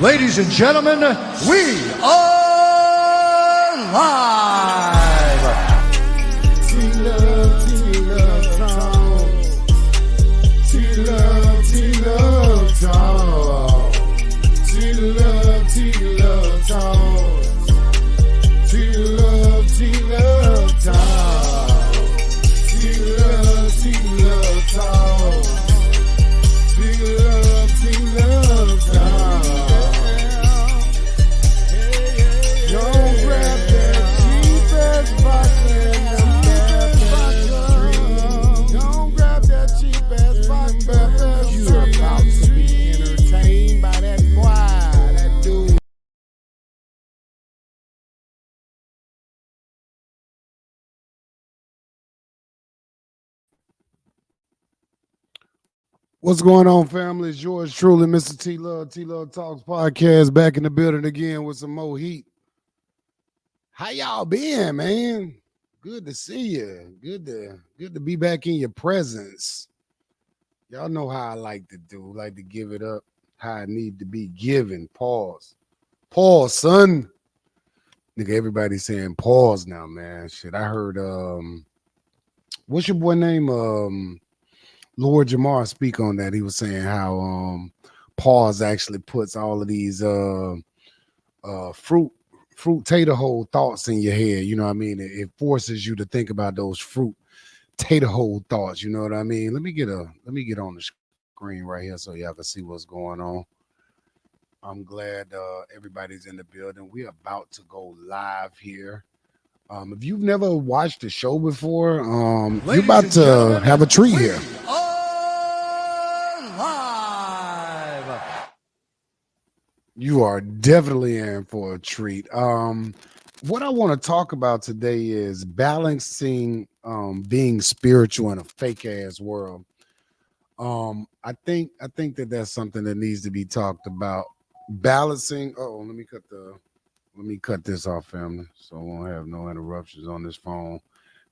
Ladies and gentlemen, we are live. T-Love Talk. T-Love Talk. T-Love Talk. T-Love Talk. T-Love Talk. T-Love Talk. Don't grab that cheapest vodka in the Bethel. Don't grab that cheapest vodka. You're about to be entertained by that boy, that dude. What's going on, family? It's yours truly, Mr. T-Love Talks podcast, back in the building again with some more heat. How y'all been, man? Good to see you. Good to be back in your presence. Y'all know how I like to do. Like to give it up how I need to be given. Pause, son. Nigga, everybody's saying pause now, man. Shit, I heard what's your boy name? Lord Jamar speak on that. He was saying how pause actually puts all of these fruit tater hole thoughts in your head. You know what I mean? It forces you to think about those fruit tater hole thoughts. You know what I mean? Let me get on the screen right here so y'all can see what's going on. I'm glad everybody's in the building. We're about to go live here. If you've never watched the show before, you're about to have a treat here. Live. You are definitely in for a treat. What I want to talk about today is balancing being spiritual in a fake ass world. I think that that's something that needs to be talked about. Balancing. Oh, let me cut this off, family, so I won't have no interruptions on this phone.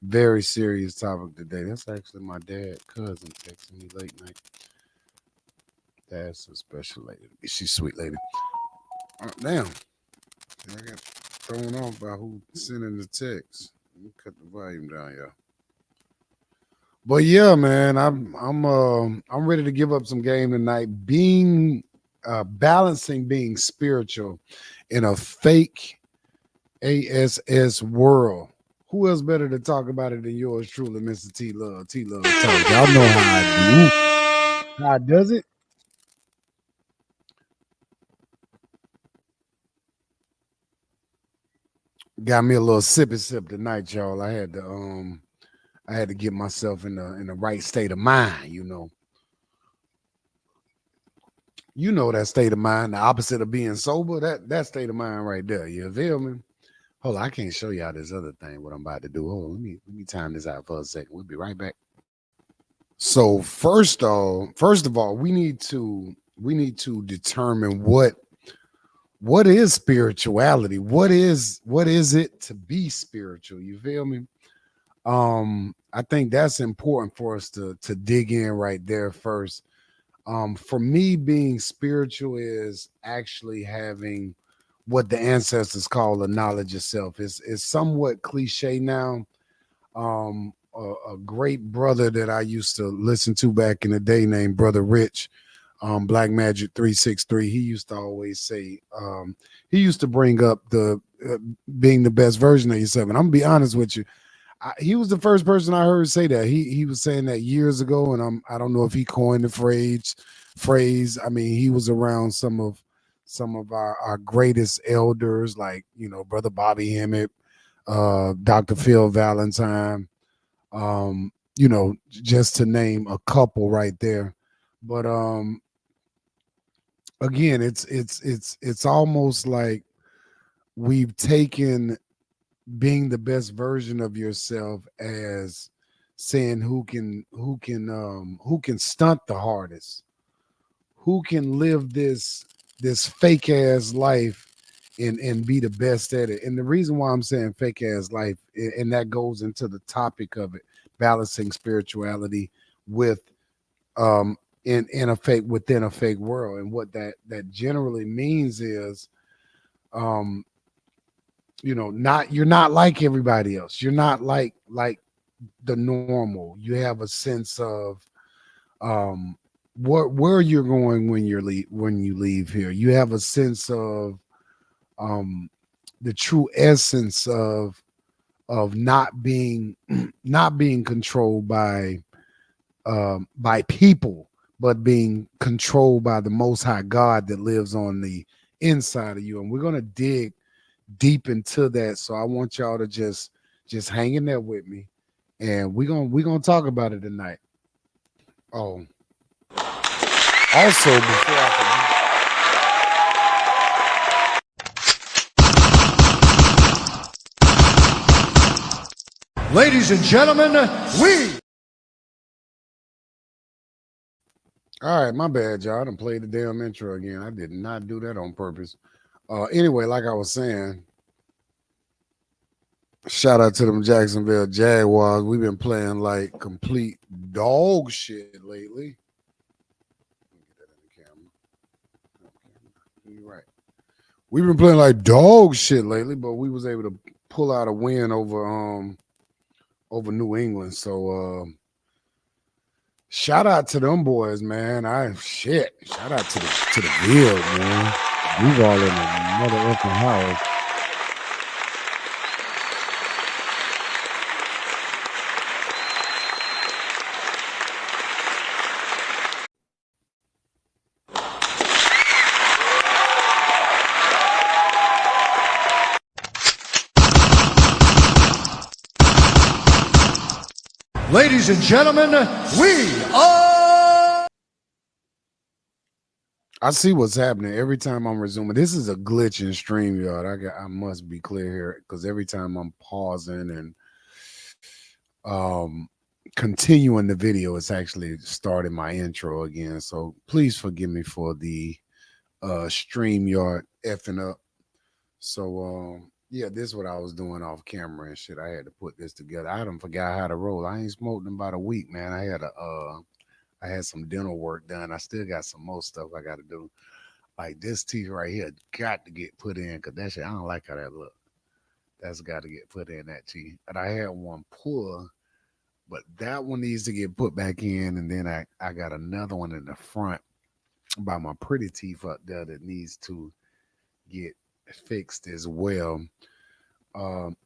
Very serious topic today. That's actually my cousin texting me late night. That's a special lady. She's a sweet lady. Damn. I got thrown off by who sending the text. Let me cut the volume down, y'all. But yeah, man, I'm ready to give up some game tonight. Balancing being spiritual in a fake ASS world. Who else better to talk about it than yours truly, Mr. T-Love? T-Love Talk. Y'all know how I do. How does it? Got me a little sippy sip tonight, y'all. I had to get myself in the right state of mind, you know. You know that state of mind, the opposite of being sober, that state of mind right there. You feel me? Hold on, I can't show y'all this other thing, what I'm about to do. Hold on, let me time this out for a second. We'll be right back. So first of all, we need to determine what is spirituality. What is it to be spiritual? You feel me? I think that's important for us to dig in right there first. For me, being spiritual is actually having what the ancestors call a knowledge of self. It's somewhat cliche now. A great brother that I used to listen to back in the day named Brother Rich, Black Magic 363, he used to always say, he used to bring up the being the best version of yourself. And I'm gonna be honest with you, he was the first person I heard say that. He was saying that years ago, and I don't know if he coined the phrase. I mean, he was around some of our greatest elders, like, you know, Brother Bobby Hemmett, Dr. Phil Valentine, you know, just to name a couple right there. But again, it's almost like we've taken being the best version of yourself as saying who can stunt the hardest, who can live this fake ass life and be the best at it. And the reason why I'm saying fake ass life, and that goes into the topic of it, balancing spirituality with in a fake within a fake world. And what that generally means is, um, not you're not like everybody else. You're not like the normal. You have a sense of um where you're going when you leave here. You have a sense of um the true essence of not being not being controlled by people, but being controlled by the Most High God that lives on the inside of you. And we're gonna dig deep into that. So I want y'all to just hang in there with me, and we're gonna talk about it tonight. Oh, also before I forget, Ladies and gentlemen, we. all right, my bad, y'all. I done played the damn intro again. I did not do that on purpose. Anyway, like I was saying, shout out to them Jacksonville Jaguars. We've been playing like complete dog shit lately. Let me get that in the camera. You're right. We've been playing like dog shit lately, but we was able to pull out a win over New England. So shout out to them boys, man. Shout out to the field, man. Duval in the mother effing house. Ladies and gentlemen, we are. I see what's happening every time I'm resuming. This is a glitch in StreamYard. I must be clear here, because every time I'm pausing and continuing the video, it's actually starting my intro again. So please forgive me for the StreamYard effing up. So yeah, this is what I was doing off camera and shit. I had to put this together. I done forgot how to roll. I ain't smoked in about a week, man. I had some dental work done. I still got some more stuff I got to do. Like this teeth right here got to get put in, because that shit, I don't like how that look. That's got to get put in, that teeth. And I had one pull, but that one needs to get put back in. And then I got another one in the front by my pretty teeth up there that needs to get fixed as well.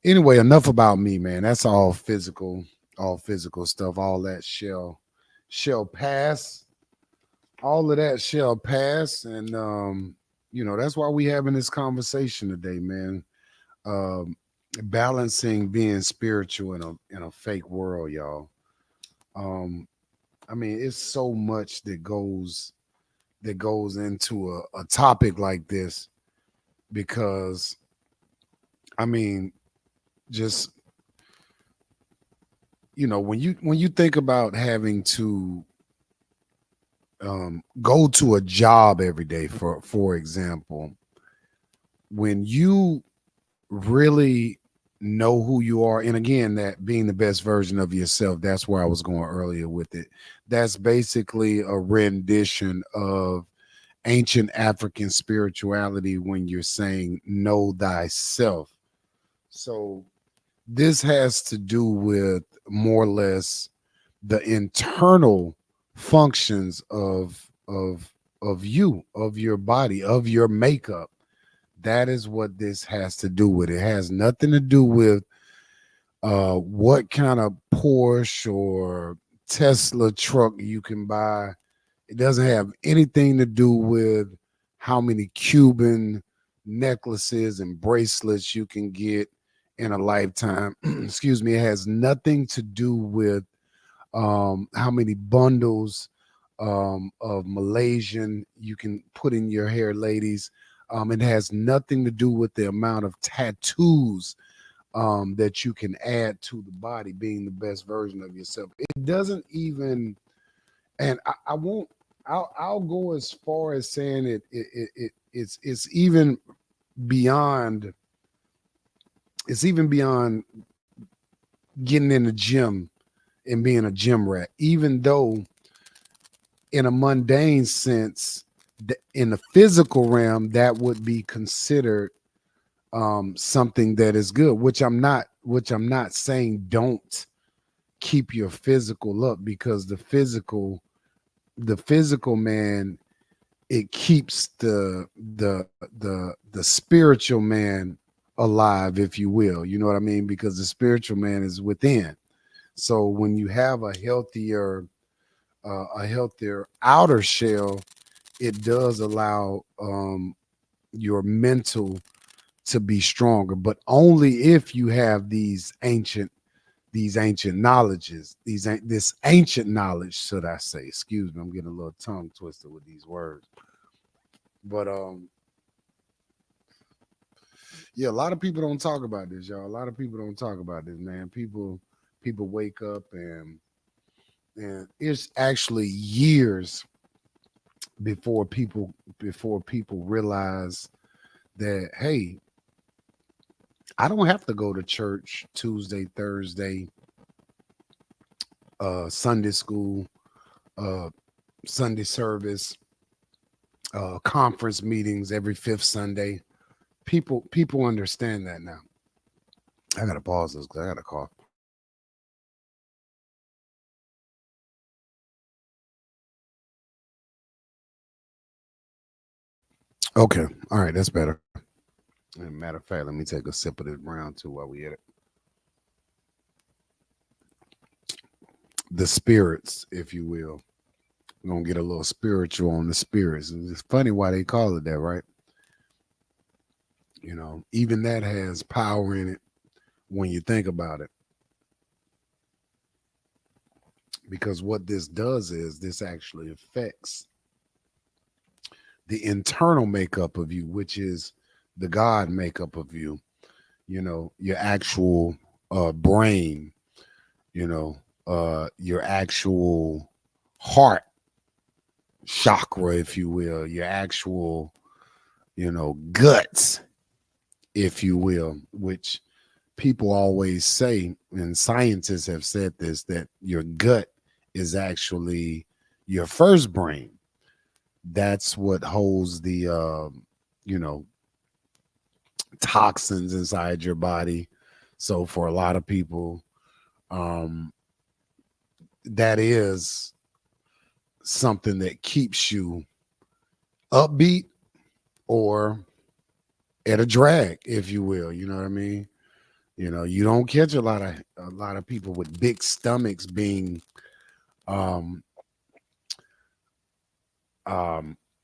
Anyway, enough about me, man. That's all physical stuff. All that shall pass. All of that shall pass. And that's why we having this conversation today, man. Balancing being spiritual in a fake world, y'all. I mean, it's so much that goes into a topic like this, because I mean, just when you think about having to go to a job every day, for example, when you really know who you are, and again, that being the best version of yourself, that's where I was going earlier with it. That's basically a rendition of ancient African spirituality when you're saying know thyself. So this has to do with more or less the internal functions of you, of your body, of your makeup. That is what this has to do with. It has nothing to do with what kind of Porsche or Tesla truck you can buy. It doesn't have anything to do with how many Cuban necklaces and bracelets you can get in a lifetime. Excuse me. It has nothing to do with how many bundles of Malaysian you can put in your hair, ladies. It has nothing to do with the amount of tattoos that you can add to the body, being the best version of yourself. It doesn't even, and I won't. I'll go as far as saying it's even beyond. It's even beyond getting in the gym and being a gym rat, even though in a mundane sense, in the physical realm, that would be considered something that is good, which I'm not saying don't keep your physical up, because the physical man, it keeps the spiritual man alive, if you will. You know what I mean? Because the spiritual man is within. So when you have a healthier outer shell, it does allow your mental to be stronger, but only if you have these ancient knowledges, this ancient knowledge, should I say. Excuse me, I'm getting a little tongue twisted with these words. But yeah, a lot of people don't talk about this, y'all. A lot of people don't talk about this, man. People wake up and it's actually years before people realize that, hey, I don't have to go to church Tuesday, Thursday, Sunday school, Sunday service, conference meetings every fifth Sunday. People understand that now. I gotta pause this because I gotta cough. Okay, all right, that's better. As a matter of fact, let me take a sip of this brown too while we at it. The spirits, if you will. We're gonna get a little spiritual on the spirits. And it's funny why they call it that, right? You know, even that has power in it when you think about it. Because what this does is this actually affects the internal makeup of you, which is the God makeup of you, you know, your actual brain, you know, your actual heart chakra, if you will, your actual, you know, guts, if you will, which people always say, and scientists have said this, that your gut is actually your first brain. That's what holds the, you know, toxins inside your body. So for a lot of people, that is something that keeps you upbeat or at a drag, if you will. You know what I mean? You know, you don't catch a lot of people with big stomachs being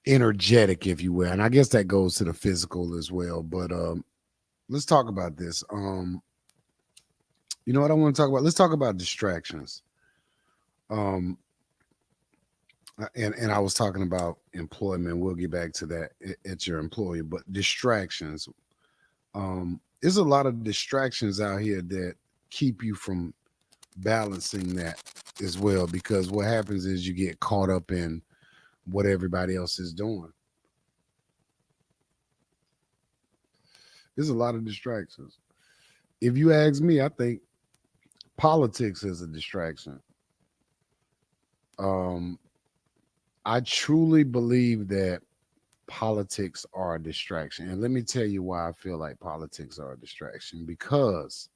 energetic, if you will. And I guess that goes to the physical as well. But let's talk about this. You know what I want to talk about? Let's talk about distractions. And I was talking about employment. We'll get back to that at your employer, but distractions. There's a lot of distractions out here that keep you from balancing that as well, because what happens is you get caught up in what everybody else is doing. There's a lot of distractions. If you ask me, I think politics is a distraction. I truly believe that politics are a distraction. And let me tell you why I feel like politics are a distraction. Because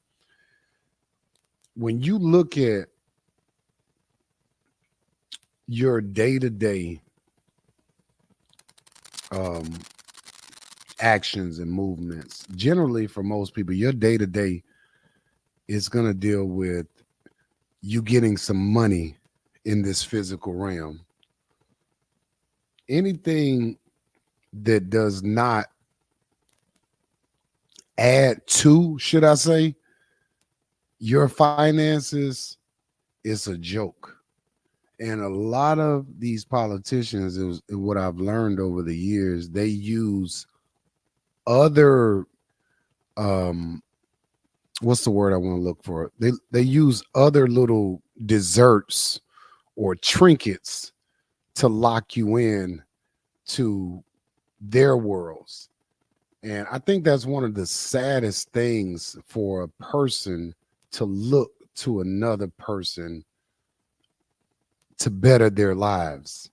when you look at your day-to-day actions and movements, generally for most people, your day-to-day is going to deal with you getting some money in this physical realm. Anything that does not add to, should I say, your finances, is a joke. And a lot of these politicians, what I've learned over the years, they use other what's the word I want to look for? They use other little desserts or trinkets to lock you in to their worlds. And I think that's one of the saddest things for a person, to look to another person to better their lives.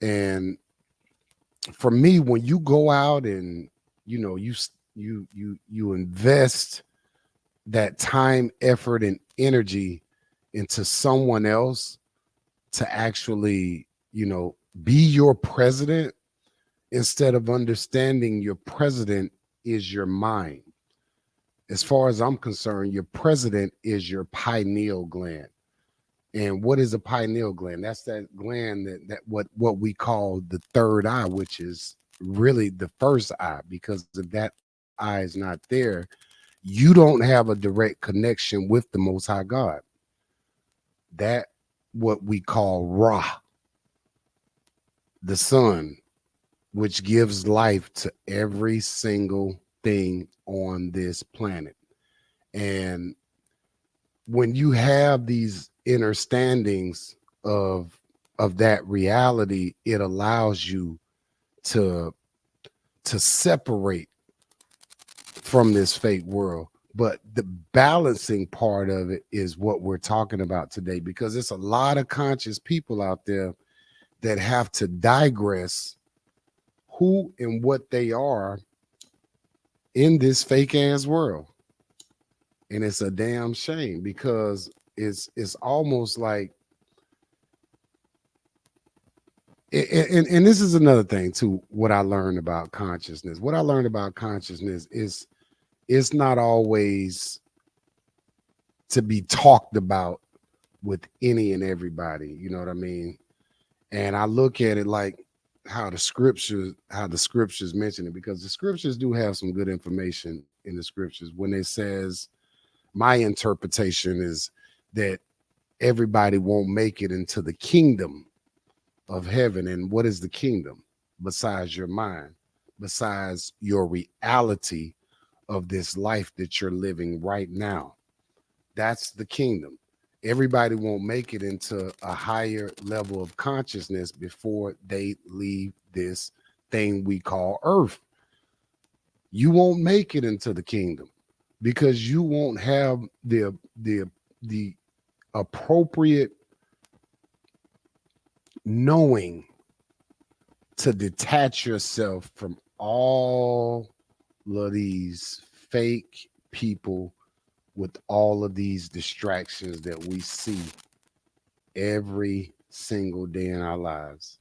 And for me, when you go out and you invest that time, effort, and energy into someone else to actually, be your president, instead of understanding your president is your mind. As far as I'm concerned, your president is your pineal gland. And what is a pineal gland? That's that gland that what we call the third eye, which is really the first eye, because if that eye is not there, you don't have a direct connection with the Most High God. That what we call Ra, the sun, which gives life to every single thing on this planet. And when you have these understandings of that reality, it allows you to separate from this fake world. But the balancing part of it is what we're talking about today, because it's a lot of conscious people out there that have to digress who and what they are in this fake ass world. And it's a damn shame, because it's almost like, and this is another thing too, what I learned about consciousness. What I learned about consciousness is it's not always to be talked about with any and everybody. You know what I mean? And I look at it like how the scriptures mention it, because the scriptures do have some good information in the scriptures when it says, my interpretation is that everybody won't make it into the kingdom of heaven. And what is the kingdom? Besides your mind, besides your reality of this life that you're living right now. That's the kingdom. Everybody won't make it into a higher level of consciousness before they leave this thing we call earth. You won't make it into the kingdom because you won't have the appropriate knowing to detach yourself from all of these fake people with all of these distractions that we see every single day in our lives.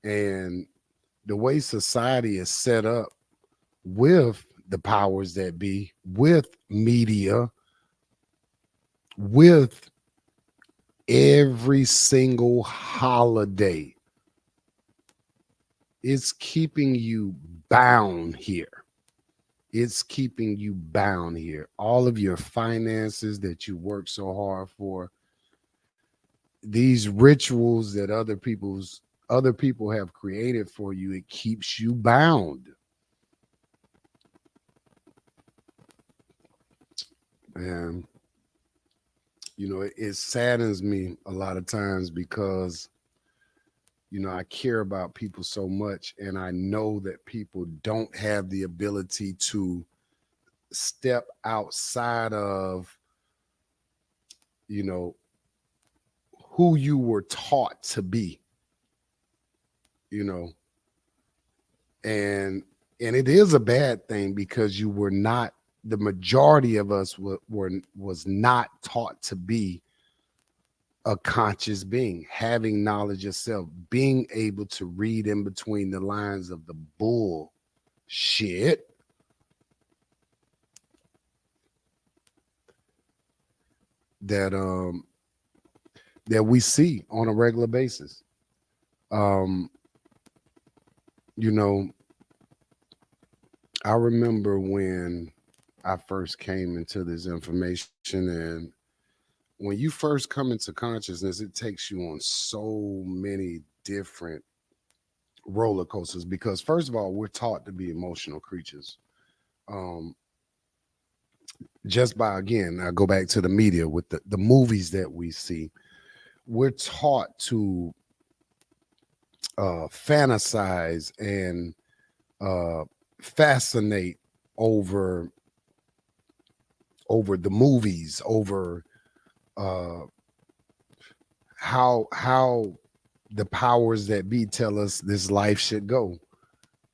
And the way society is set up with the powers that be, with media, with every single holiday, it's keeping you bound here. It's keeping you bound here. All of your finances that you work so hard for, these rituals that other people have created for you, it keeps you bound. And it saddens me a lot of times because I care about people so much, and I know that people don't have the ability to step outside of who you were taught to be, and it is a bad thing because you were not, the majority of us was not taught to be a conscious being, having knowledge yourself, being able to read in between the lines of the bullshit that we see on a regular basis. I remember when I first came into this information, and when you first come into consciousness, it takes you on so many different roller coasters because, first of all, we're taught to be emotional creatures. Just by, again, I go back to the media with the movies that we see, we're taught to fantasize and fascinate over the movies, over how the powers that be tell us this life should go.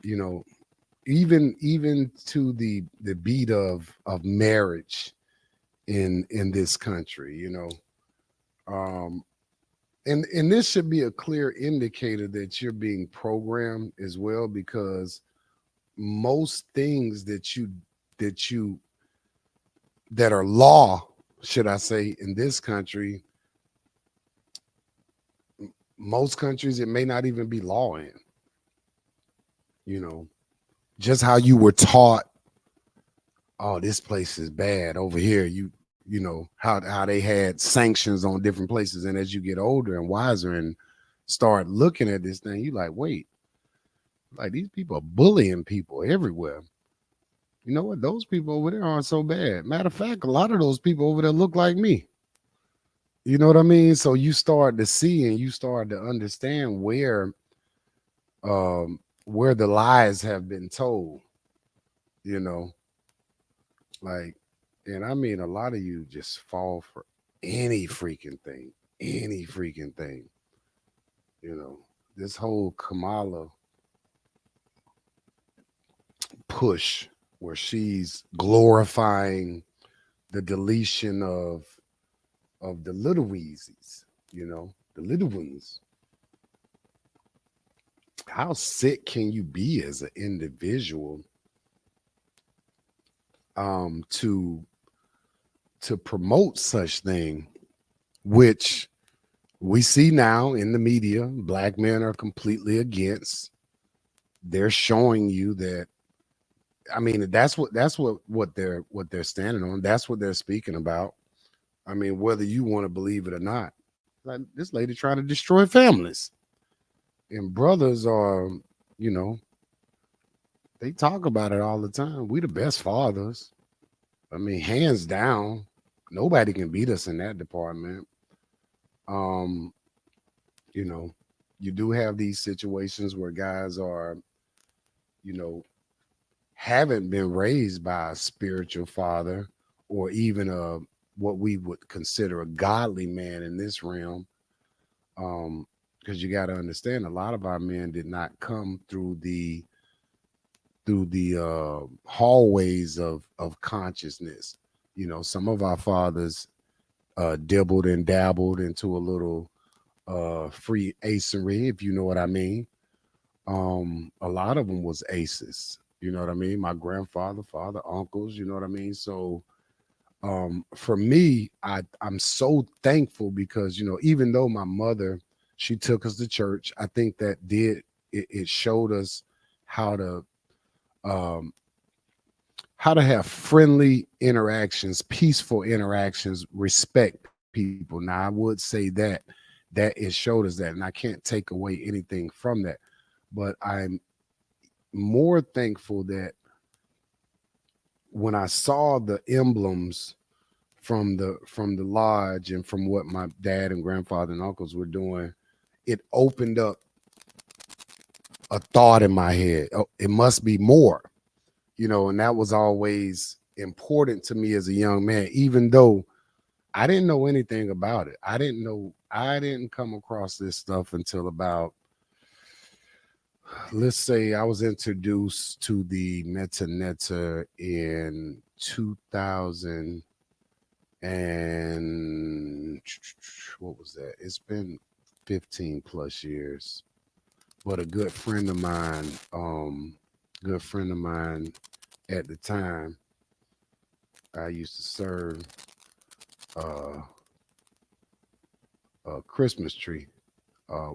You know, even to the beat of marriage in this country. You know, um, and this should be a clear indicator that you're being programmed as well, because most things that you that are law, should I say, in this country, most countries it may not even be law in. You know, just how you were taught, oh, this place is bad over here. You know how they had sanctions on different places, and as you get older and wiser and start looking at this thing, you like, wait, like these people are bullying people everywhere. You know what? Those people over there aren't so bad. Matter of fact, a lot of those people over there look like me. You know what I mean? So you start to see and you start to understand where the lies have been told, you know, like, and I mean a lot of you just fall for any freaking thing, you know. This whole Kamala push where she's glorifying the deletion of the little Weezies, you know, the little ones. How sick can you be as an individual to promote such thing, which we see now in the media, black men are completely against. They're showing you that. I mean, that's what they're standing on. That's what they're speaking about. I mean, whether you want to believe it or not, like this lady trying to destroy families, and brothers are, you know, they talk about it all the time. We the best fathers. I mean, hands down, nobody can beat us in that department. Um, you know, you do have these situations where guys are, you know, haven't been raised by a spiritual father or even a what we would consider a godly man in this realm. Because you got to understand, a lot of our men did not come through the hallways of consciousness. You know, some of our fathers dibbled and dabbled into a little free acery, if you know what I mean. A lot of them was aces. You know what I mean? My grandfather, father, uncles. You know what I mean? So for me, I'm so thankful because, you know, even though my mother, she took us to church, I think that it showed us how to um, how to have friendly interactions, peaceful interactions, respect people. Now, I would say that it showed us that, and I can't take away anything from that. But I'm more thankful that when I saw the emblems from the lodge and from what my dad and grandfather and uncles were doing, it opened up a thought in my head. Oh, it must be more, you know, and that was always important to me as a young man, even though I didn't know anything about it. I didn't come across this stuff until about, let's say, I was introduced to the Meta Netta in 2000 and what was that? It's been 15 plus years. But a good friend of mine at the time, I used to serve uh, a Christmas tree, uh,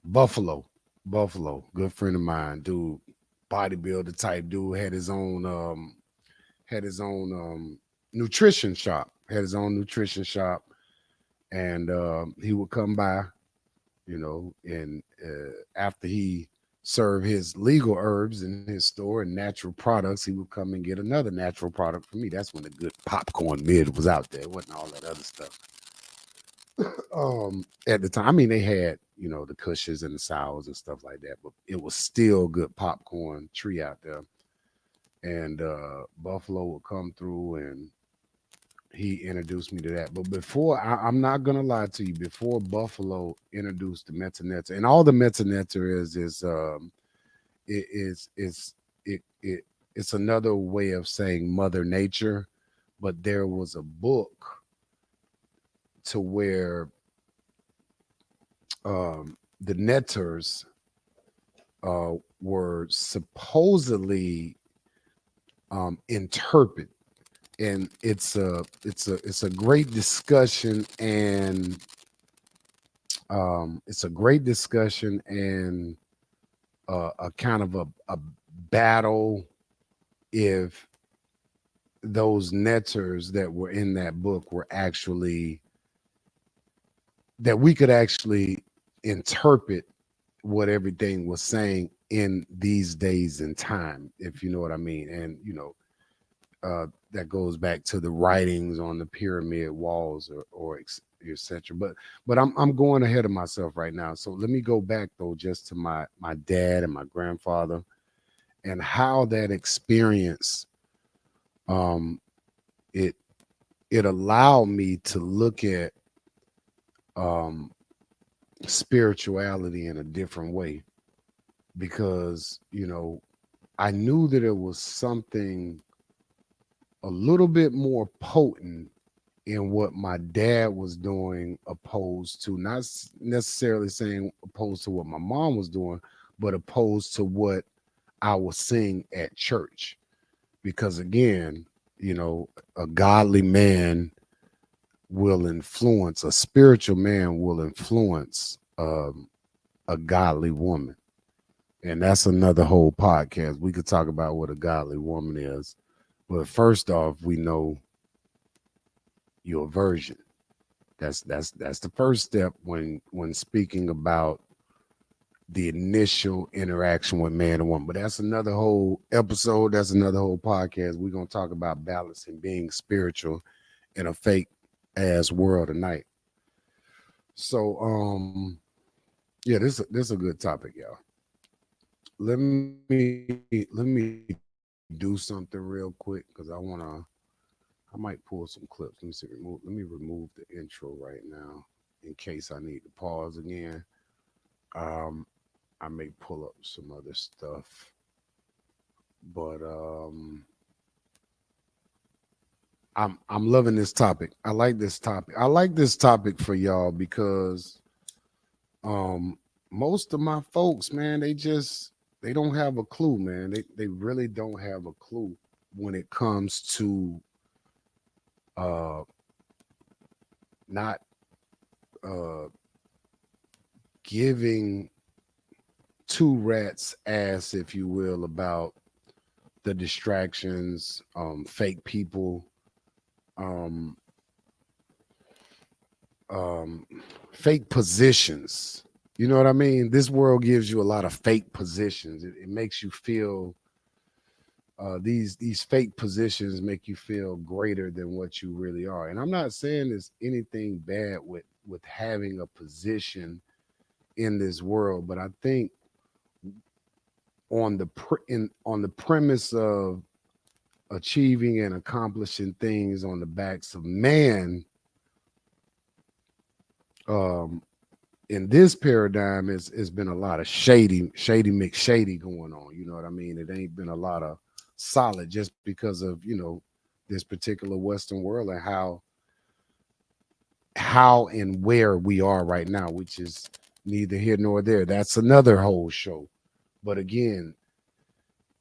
Buffalo, Buffalo. Good friend of mine, dude, bodybuilder type dude, had his own nutrition shop, and he would come by, you know, and after he served his legal herbs in his store and natural products, he would come and get another natural product for me. That's when the good popcorn mid was out there. It wasn't all that other stuff. At the time, I mean, they had, you know, the Cushes and the Sours and stuff like that, but it was still good popcorn tree out there. And Buffalo would come through and he introduced me to that. But before, I'm not gonna lie to you. Before Buffalo introduced the Metanetta, and all the Metanetta is it is it it's another way of saying Mother Nature. But there was a book to where the netters were supposedly interpret, and it's a great discussion, and it's a great discussion, and a kind of a battle if those netters that were in that book were actually, that we could actually interpret what everything was saying in these days and time, if you know what I mean. And that goes back to the writings on the pyramid walls, or etc. But I'm going ahead of myself right now. So let me go back though, just to my dad and my grandfather, and how that experience, um it it allowed me to look at um spirituality in a different way, because I knew that it was something a little bit more potent in what my dad was doing, opposed to, not necessarily saying opposed to what my mom was doing, but opposed to what I was seeing at church. Because again, a godly man will influence, a spiritual man will influence a godly woman. And that's another whole podcast. We could talk about what a godly woman is. But first off, we know your virgin. That's the first step when speaking about the initial interaction with man and woman. But that's another whole episode. That's another whole podcast. We're gonna talk about balancing being spiritual in a fake ass world tonight. So yeah, this is a good topic, y'all. Let me do something real quick, because I might pull some clips. Let me remove the intro right now in case I need to pause again. Um, I may pull up some other stuff, but I'm loving this topic. I like this topic. I like this topic for y'all because um most of my folks, man, they don't have a clue, man. They really don't have a clue when it comes to uh not uh giving two rats ass, if you will, about the distractions, fake people, um, um, fake positions. You know what I mean? This world gives you a lot of fake positions. It makes you feel these fake positions make you feel greater than what you really are. And I'm not saying there's anything bad with having a position in this world, but I think on the premise of achieving and accomplishing things on the backs of man, um in this paradigm, it's been a lot of shady McShady going on. You know what I mean? It ain't been a lot of solid, just because of this particular Western world, and how and where we are right now, which is neither here nor there. That's another whole show. But again,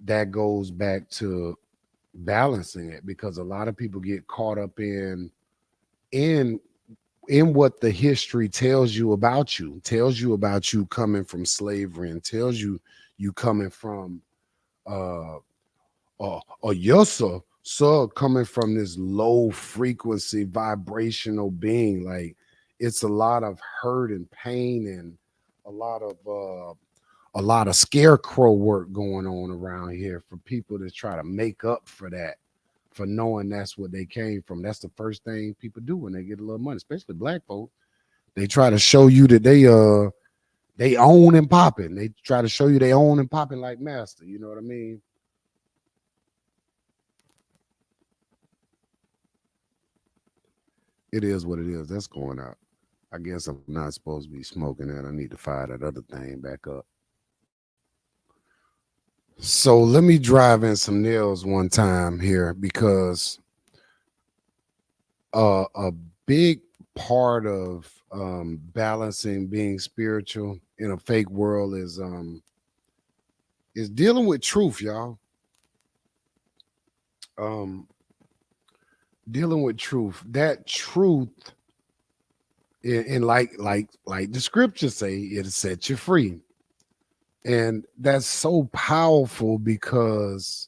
that goes back to balancing it, because a lot of people get caught up in what the history tells you about you coming from slavery, and tells you coming from uh yes sir, coming from this low frequency vibrational being. Like, it's a lot of hurt and pain, and a lot of scarecrow work going on around here for people to try to make up for that, for knowing that's what they came from. That's the first thing people do when they get a little money, especially black folks. They try to show you that they own and popping. They try to show you they own and popping like master. You know what I mean? It is what it is. That's going out. I guess I'm not supposed to be smoking that. I need to fire that other thing back up. So let me drive in some nails one time here because a big part of balancing being spiritual in a fake world is dealing with truth, y'all. Um, Dealing with truth. That truth, and like the scriptures say, it set you free, and that's so powerful because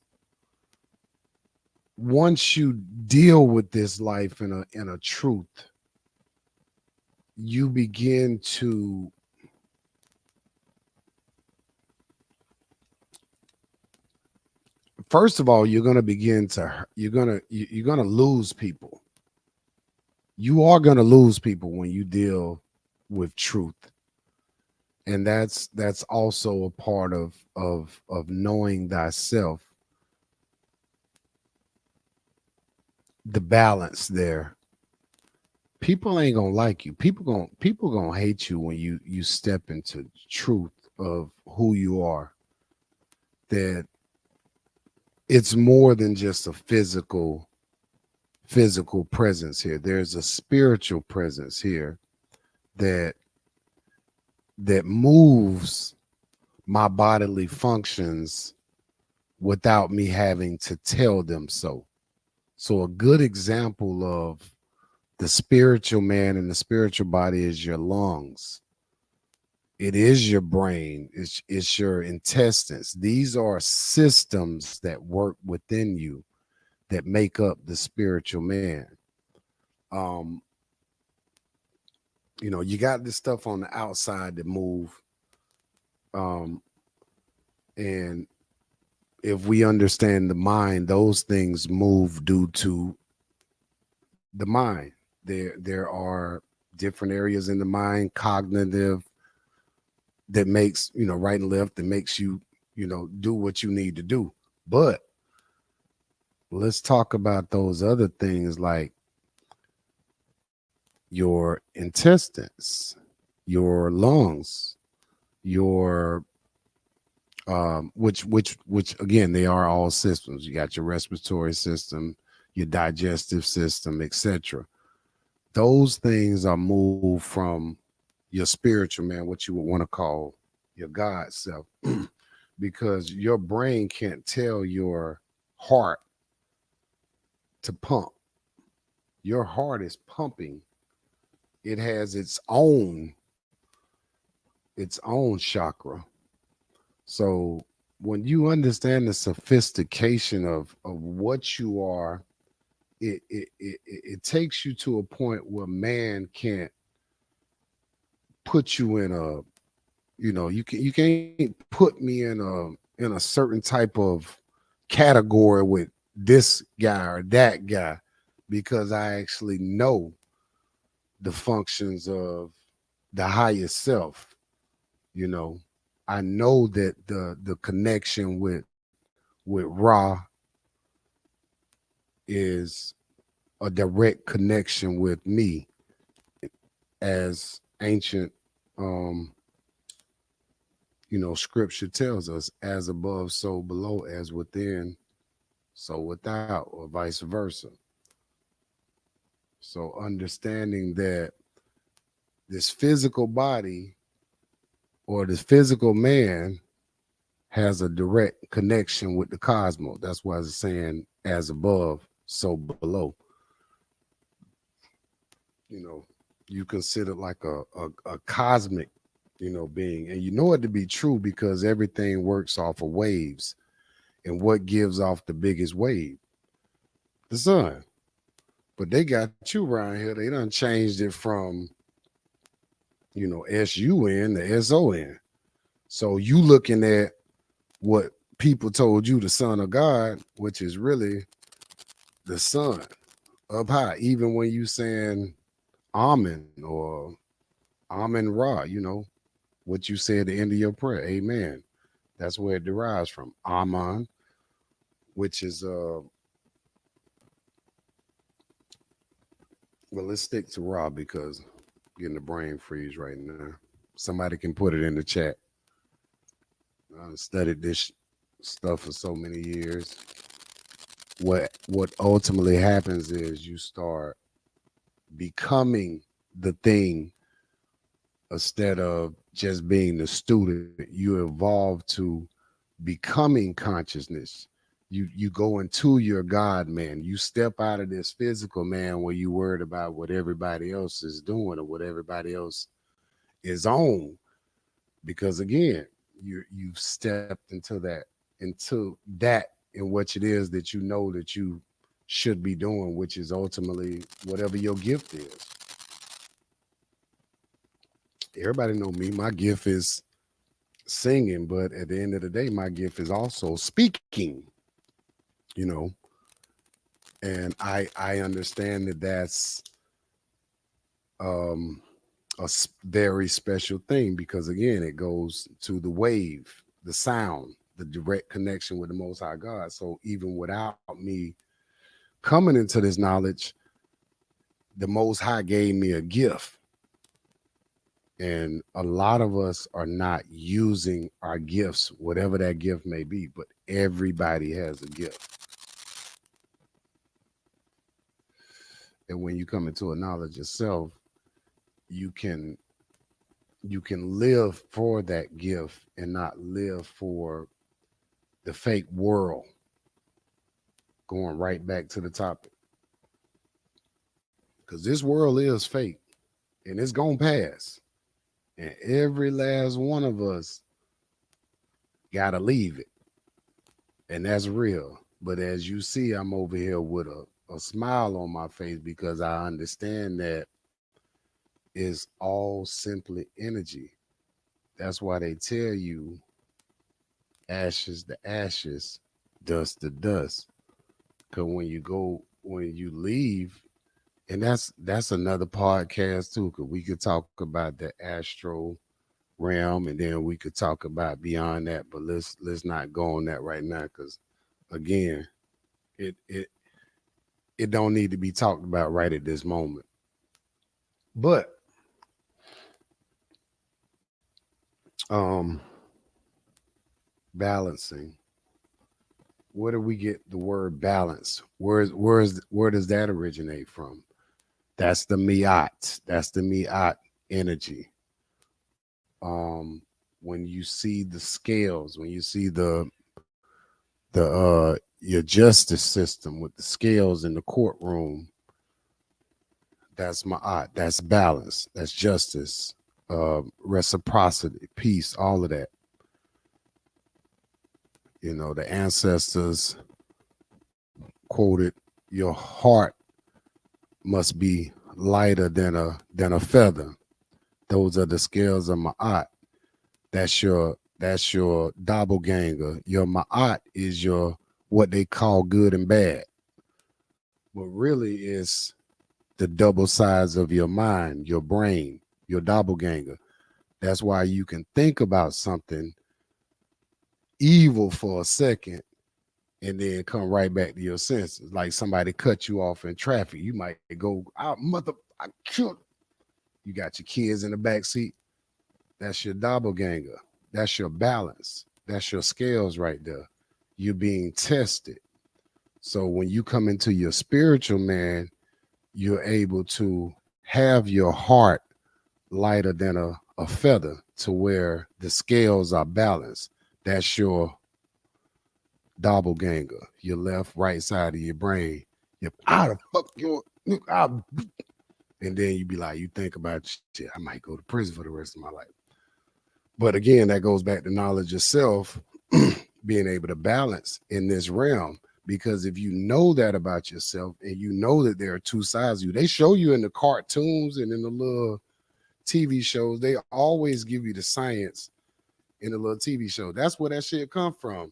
once you deal with this life in a truth, you begin to first of all, you're going to begin to you're going to lose people. You are going to lose people when you deal with truth, and that's also a part of knowing thyself, the balance there. People ain't gonna like you. People gonna hate you when you step into truth of who you are. That it's more than just a physical presence here. There's a spiritual presence here that moves my bodily functions without me having to tell them so. So a good example of the spiritual man and the spiritual body is your lungs. It is your brain. It's your intestines. These are systems that work within you that make up the spiritual man. Um, you got this stuff on the outside that move. Um, and if we understand the mind, those things move due to the mind. There are different areas in the mind, cognitive, that makes right and left, that makes you do what you need to do. But let's talk about those other things like your intestines, your lungs, your which again, they are all systems. You got your respiratory system, your digestive system, etc. Those things are moved from your spiritual man, what you would want to call your God self, because your brain can't tell your heart to pump. Your heart is pumping. It has its own chakra. So when you understand the sophistication of what you are, it takes you to a point where man can't put you in a you can't put me in a certain type of category with this guy or that guy, because I actually know the functions of the higher self. you know I know that the connection with Ra is a direct connection with me, as ancient scripture tells us, as above so below, as within so without, or vice versa. So understanding that this physical body or this physical man has a direct connection with the cosmos. That's why it's saying as above so below. you know you consider like a cosmic being, and you know it to be true because everything works off of waves. And what gives off the biggest wave? The sun. But they got you around here, they done changed it from sun to son. So you looking at what people told you the son of God, which is really the sun up high. Even when you saying Amen or Amen Ra, what you say at the end of your prayer, amen. That's where it derives from. Aman, which is Well, let's stick to Raw because I'm getting the brain freeze right now. Somebody can put it in the chat. I've studied this stuff for so many years. What ultimately happens is you start becoming the thing instead of just being the student. You evolve to becoming consciousness. You go into your God man. You step out of this physical man where you worried about what everybody else is doing or what everybody else is on. Because again, you've stepped into that and what it is that you know that you should be doing, which is ultimately whatever your gift is. Everybody know me. My gift is singing, but at the end of the day, my gift is also speaking. You know, and I understand that that's um very special thing because again, it goes to the wave, the sound, the direct connection with the Most High God. So even without me coming into this knowledge, the Most High gave me a gift. And a lot of us are not using our gifts, whatever that gift may be, but everybody has a gift. And when you come into a knowledge yourself, you can live for that gift and not live for the fake world. Going right back to the topic. Because this world is fake and it's gonna pass. And every last one of us gotta leave it. And that's real. But as you see, I'm over here with a smile on my face because I understand that it's all simply energy. That's why they tell you ashes to ashes, dust to dust. Because when you leave, and that's another podcast too, because we could talk about the astral realm and then we could talk about beyond that, but let's not go on that right now because again, it it it don't need to be talked about right at this moment. But um balancing, where do we get the word balance? Where does that originate from? That's the miat. That's the miat energy. When you see the scales, when you see the your justice system with the scales in the courtroom, that's ma'at, that's balance, that's justice, reciprocity, peace, all of that. You know, the ancestors quoted, your heart must be lighter than a feather. Those are the scales of ma'at. That's your doppelganger. Your ma'at is your what they call good and bad. But really is the double sides of your mind, your brain, your doppelganger. That's why you can think about something evil for a second and then come right back to your senses. Like somebody cut you off in traffic. You might go, I killed. You got your kids in the back seat. That's your doppelganger. That's your balance. That's your scales right there. You're being tested. So when you come into your spiritual man, you're able to have your heart lighter than a feather to where the scales are balanced. That's your doppelganger, your left, right side of your brain. You're out of fuck your, and then you be like, you think about shit, I might go to prison for the rest of my life. But again, that goes back to knowledge yourself, being able to balance in this realm. Because if you know that about yourself and you know that there are two sides of you, they show you in the cartoons and in the little TV shows, they always give you the science in the little TV show. That's where that shit come from.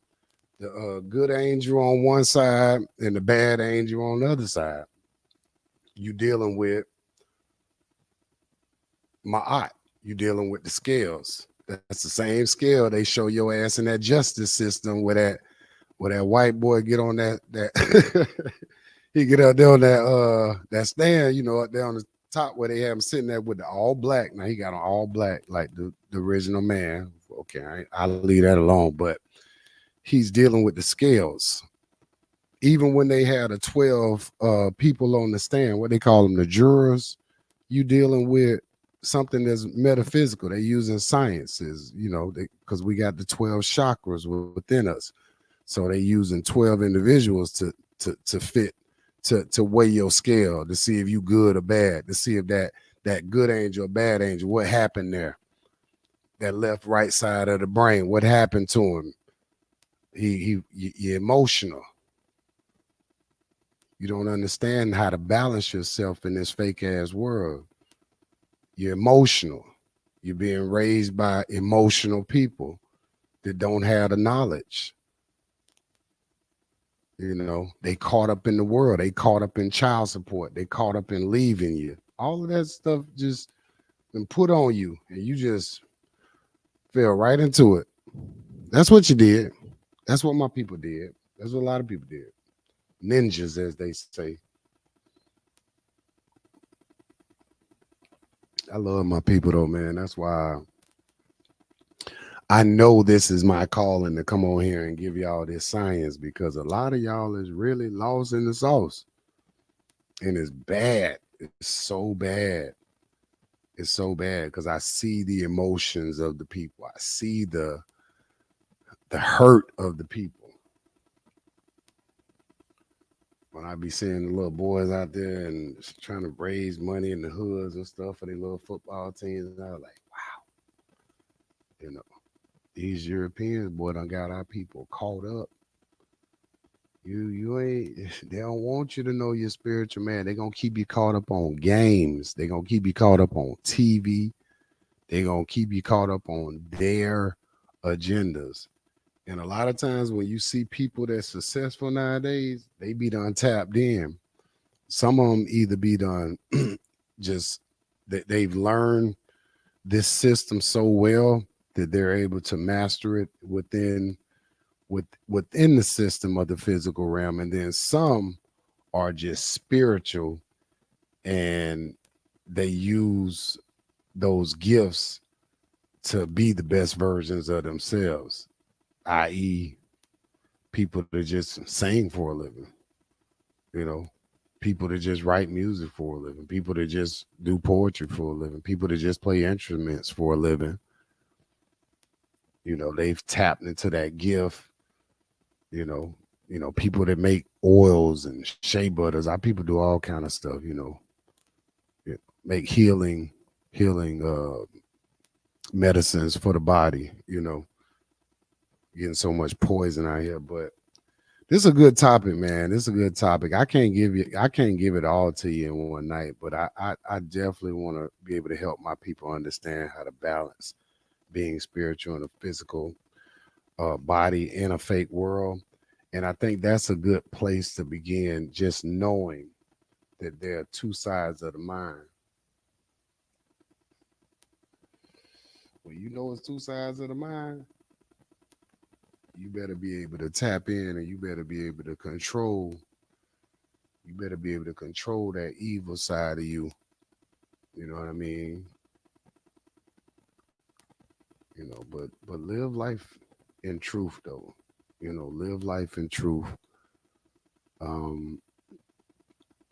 The good angel on one side and the bad angel on the other side. You dealing with ma'at. You dealing with the scales. That's the same scale they show your ass in that justice system where that white boy get on that he get up there on that stand, up there on the top where they have him sitting there with the all black. Now he got on all black like the original man. Okay, I'll leave that alone. But he's dealing with the scales. Even when they had 12 people on the stand, what they call them, the jurors, you dealing with something that's metaphysical. They using sciences, because we got the 12 chakras within us. So they using 12 individuals to fit to weigh your scale, to see if you good or bad, to see if that good angel or bad angel, what happened there? That left right side of the brain, what happened to him? You're emotional. You don't understand how to balance yourself in this fake ass world. You're emotional. You're being raised by emotional people that don't have the knowledge. They caught up in the world. They caught up in child support. They caught up in leaving you. All of that stuff just been put on you, and you just fell right into it. That's what you did. That's what my people did. That's what a lot of people did. Ninjas, as they say. I love my people, though, man. That's why I know this is my calling to come on here and give y'all this science, because a lot of y'all is really lost in the sauce. And it's bad. It's so bad. It's so bad because I see the emotions of the people. I see the hurt of the people. When I be seeing the little boys out there and trying to raise money in the hoods and stuff for their little football teams, and I was like, wow, these Europeans, boy, done got our people caught up. You ain't, they don't want you to know your spiritual man. They're gonna keep you caught up on games. They're gonna keep you caught up on TV. They're gonna keep you caught up on their agendas. And a lot of times when you see people that's successful nowadays, they be done tapped in. Some of them either be done just that they've learned this system so well that they're able to master it within the system of the physical realm. And then some are just spiritual, and they use those gifts to be the best versions of themselves, i.e., people that just sing for a living, people that just write music for a living, people that just do poetry for a living, people that just play instruments for a living. They've tapped into that gift. People that make oils and shea butters. Our people do all kind of stuff. Make healing medicines for the body. Getting so much poison out here, but this is a good topic, man. This is a good topic. I can't give it all to you in one night, but I definitely want to be able to help my people understand how to balance being spiritual and a physical body in a fake world. And I think that's a good place to begin, just knowing that there are two sides of the mind. When you know it's two sides of the mind, you better be able to tap in, and you better be able to control. You better be able to control that evil side of you. You know what I mean? But live life in truth, though. Live life in truth.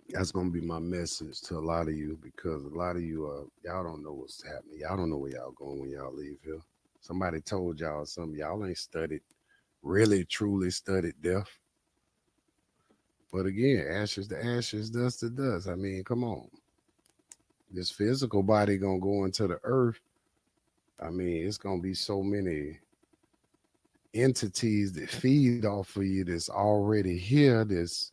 That's gonna be my message to a lot of you, because a lot of you y'all don't know what's happening. Y'all don't know where y'all going when y'all leave here. Somebody told y'all something. Y'all ain't studied, really truly studied death. But again, ashes to ashes, dust to dust. I mean, come on. This physical body gonna go into the earth. I mean, it's gonna be so many entities that feed off of you that's already here, that's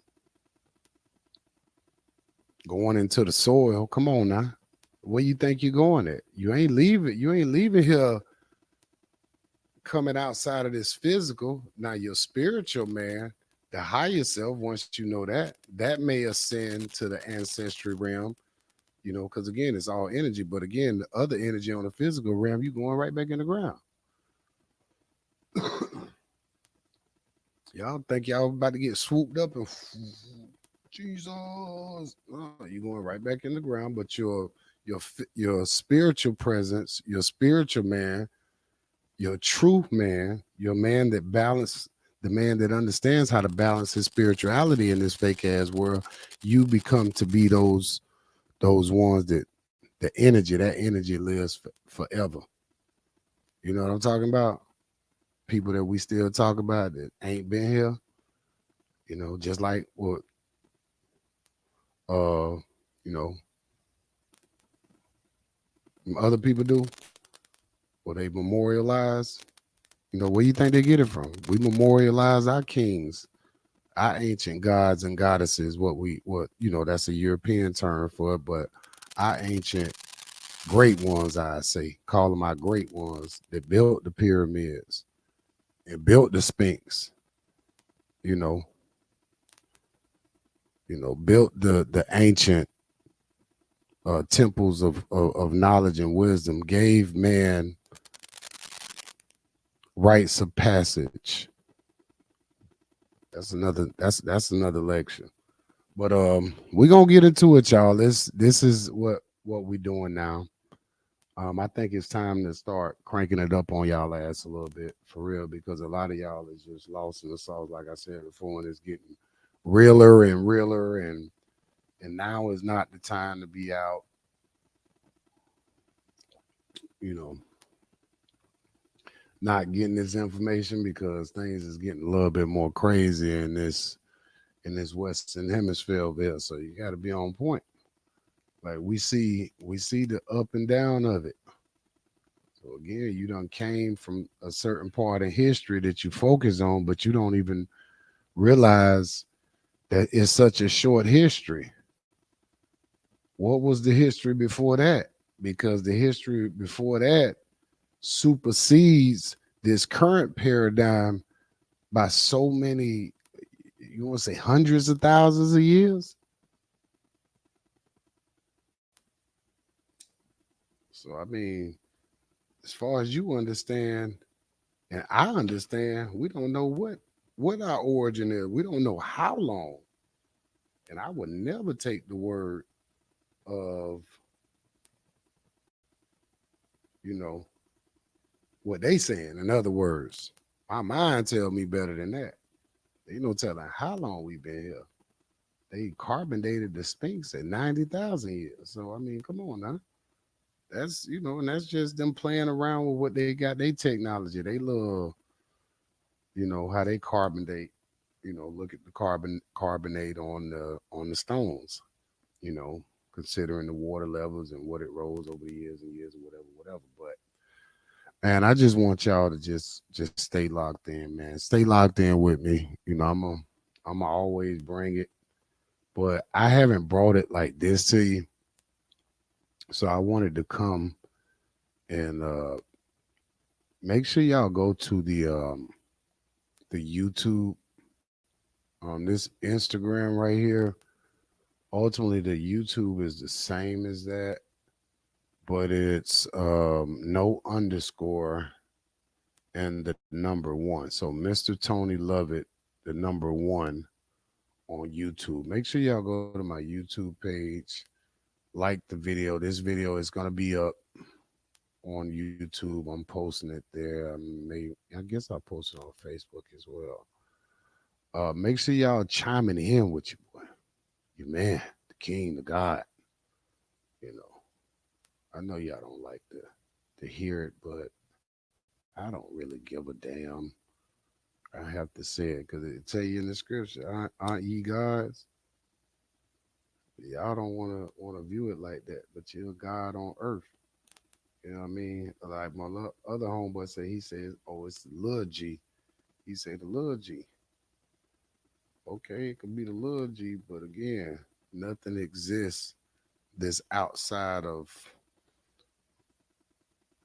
going into the soil. Come on now. Where you think you're going at? You ain't leaving here coming outside of this physical. Now your spiritual man, the higher self, once you know that may ascend to the ancestry realm, because again, it's all energy. But again, the other energy on the physical realm, you going right back in the ground. Y'all think y'all about to get swooped up and Jesus. You're going right back in the ground, but your spiritual presence, your spiritual man, your true man, your man that balance, the man that understands how to balance his spirituality in this fake ass world, you become to be those ones that that energy lives forever. You know what I'm talking about? People that we still talk about that ain't been here. Just like what uh you know other people do, or they memorialize. Where you think they get it from? We memorialize our kings, our ancient gods and goddesses. That's a European term for it, but our ancient great ones, I say, call them our great ones that built the pyramids and built the Sphinx. You know, built the ancient temples of knowledge and wisdom, gave man rites of passage. That's another lecture. But we're gonna get into it, y'all. This is what we're doing now. I think it's time to start cranking it up on y'all ass a little bit for real, because a lot of y'all is just lost in the sauce, like I said before, and it's getting realer and realer, and now is not the time to be out, you know, not getting this information, because things is getting a little bit more crazy in this Western hemisphere over here. So you got to be on point. Like we see the up and down of it. So again, you done came from a certain part of history that you focus on, but you don't even realize that it's such a short history. What was the history before that? Because the history before that supersedes this current paradigm by so many, you want to say hundreds of thousands of years. So I mean, as far as you understand and I understand, we don't know what our origin is. We don't know how long. And I would never take the word of, you know, what they saying. In other words, my mind tell me better than that. They no telling how long we've been here. They carbon dated the Sphinx at 90,000 years. So I mean, come on now. And that's just them playing around with what they got. They technology. They love, how they carbon date. Look at the carbonate on the stones. You know, considering the water levels and what it rose over the years and years or whatever. But man, I just want y'all to just stay locked in, man. Stay locked in with me. I'm always bring it, but I haven't brought it like this to you. So I wanted to come and make sure y'all go to the YouTube on this Instagram right here. Ultimately, the YouTube is the same as that, but it's no underscore and the number one. So Mr. Tony Lovett, the number one on YouTube. Make sure y'all go to my YouTube page, like the video. This video is gonna be up on YouTube. I'm posting it there. I guess I'll post it on Facebook as well. Make sure y'all chiming in with your boy, your man, the king, the God. You know, I know y'all don't like to hear it, but I don't really give a damn. I have to say it because it tell you in the scripture, aren't ye gods? Y'all don't want to view it like that, but you're God on earth. You know what I mean? Like my other homeboy said, he says, "Oh, it's the little G." He said the little G. Okay, it could be the little G, but again, nothing exists that's outside of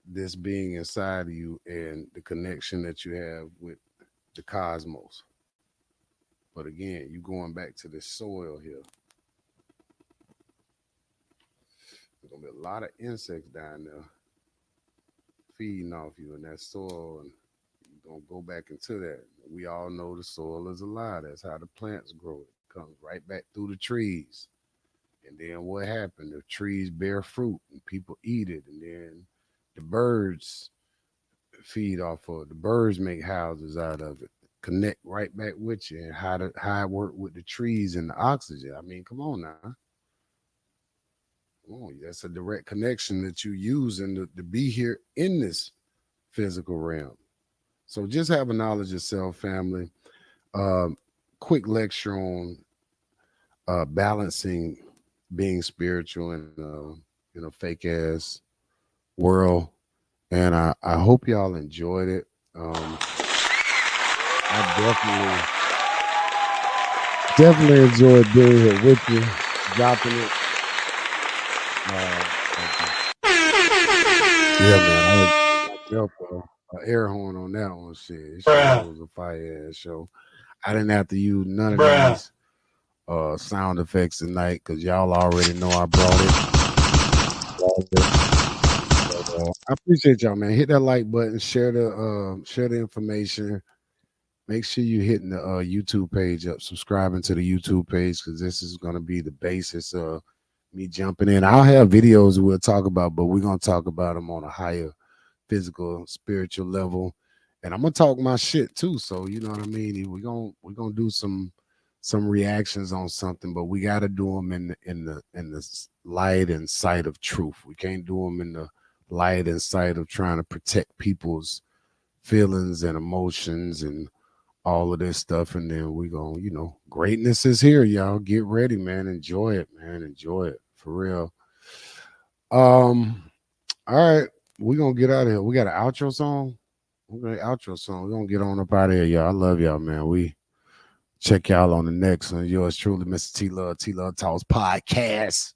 this being inside of you and the connection that you have with the cosmos. But again, you going back to the soil here. There's gonna be a lot of insects down there feeding off you in that soil, and you're gonna go back into that. We all know the soil is alive. That's how the plants grow. It comes right back through the trees. And then what happened? The trees bear fruit and people eat it. And then the birds feed off of it. The birds make houses out of it. Connect right back with you and how it work with the trees and the oxygen. I mean, come on now. Come on, that's a direct connection that you use to be here in this physical realm. So just have a knowledge of self, family. Quick lecture on balancing being spiritual in a fake ass world, and I hope y'all enjoyed it. I definitely enjoyed being here with you, dropping it. Yeah, man, I myself an air horn on that one. Shit, it sure was a fire ass show. I didn't have to use none of these sound effects tonight because y'all already know I brought it. I appreciate y'all, man. Hit that like button, share the information. Make sure you hitting the YouTube page up, subscribing to the YouTube page because this is gonna be the basis of me jumping in. I'll have videos we'll talk about, but we're gonna talk about them on a higher physical, spiritual level, and I'm gonna talk my shit too. So you know what I mean. We're gonna do some reactions on something, but we got to do them in the light and sight of truth. We can't do them in the light and sight of trying to protect people's feelings and emotions and all of this stuff. And then we gonna, greatness is here, y'all. Get ready, man. Enjoy it, man. Enjoy it for real. All right, we're gonna get out of here. We got an outro song. We're gonna get on up out of here, y'all. I love y'all, man. We check y'all on the next one. Yours truly, Mr. T Love Talks Podcast.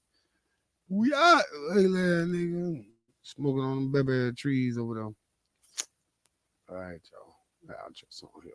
We out, nigga. Smoking on them baby trees over there. All right, y'all. The outro song here.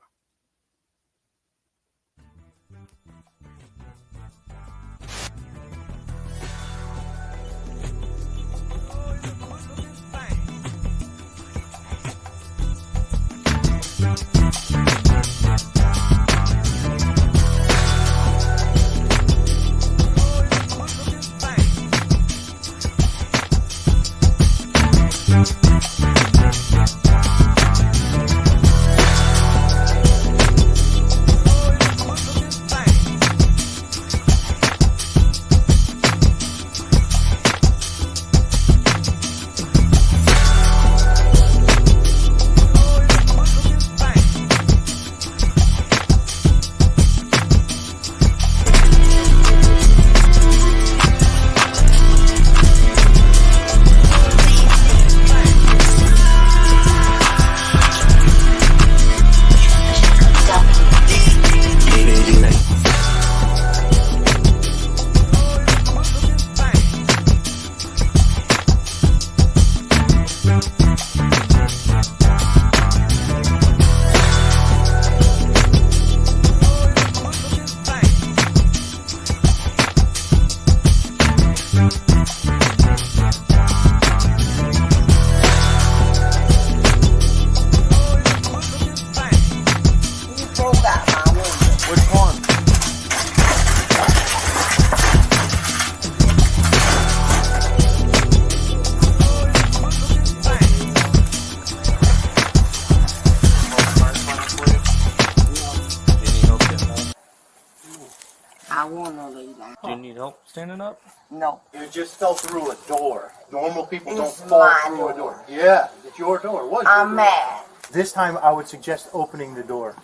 Do you need help standing up? No. You just fell through a door. Normal people don't fall through a door. Yeah, it's your door. What? I'm mad. This time I would suggest opening the door.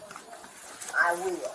I will.